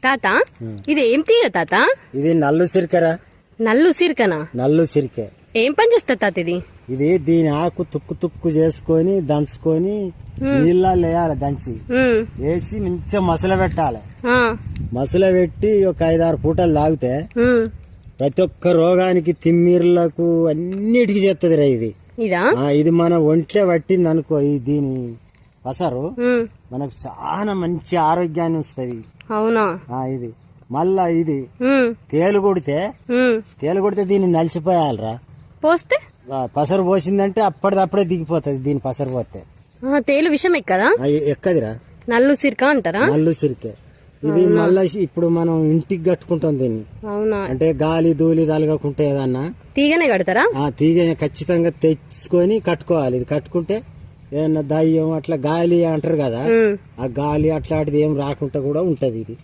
తాత ఇది ఏం తీగ తాత? ఇది నల్లు సిరికరా. నల్లు సిరికనా? నల్లు సిరికే. ఏం పని చేస్తా తాత ఇది? ఇది దీని ఆకు తుక్కు తుక్కు చేసుకొని దంచుకొని నీళ్ళ వేయాలి, దంచి వేసి మంచిగా మసల పెట్టాలి. మసల పెట్టి ఒక 5-6 పూటలు తాగితే ప్రతి ఒక్క రోగానికి, తిమ్మిర్లకు అన్నిటికీ చేస్తుంది రా ఇది. ఇది మన ఒంట్లో పట్టింది అనుకో, దీని పసరు మనకు చాలా మంచి ఆరోగ్యాన్ని ఇస్తుంది. అవునా? ఇది మళ్ళా ఇది తేలు కొడితే దీన్ని నలిచిపోయాలరా. పోస్తే పసరు పోసిందంటే అప్పటిదప్పుడే దిగిపోతుంది. దీని పసరు పోతే తేలు విషం ఎక్కదా? ఎక్కదిరా. నల్లు సిరిక అంటారా? నల్లు సిరికే. ఇది మళ్ళా ఇప్పుడు మనం ఇంటికి కట్టుకుంటాం దీన్ని. అవునా? అంటే గాలి ధూళి తలగకుంటే ఏదన్నా తీగనే కడతారా? తీగనే ఖచ్చితంగా తెచ్చుకొని కట్టుకోవాలి. ఇది కట్టుకుంటే ఏమన్నా దయ్యం అట్లా గాలి అంటారు కదా, ఆ గాలి అట్లాంటిది ఏం రాకుండా కూడా ఉంటది ఇది.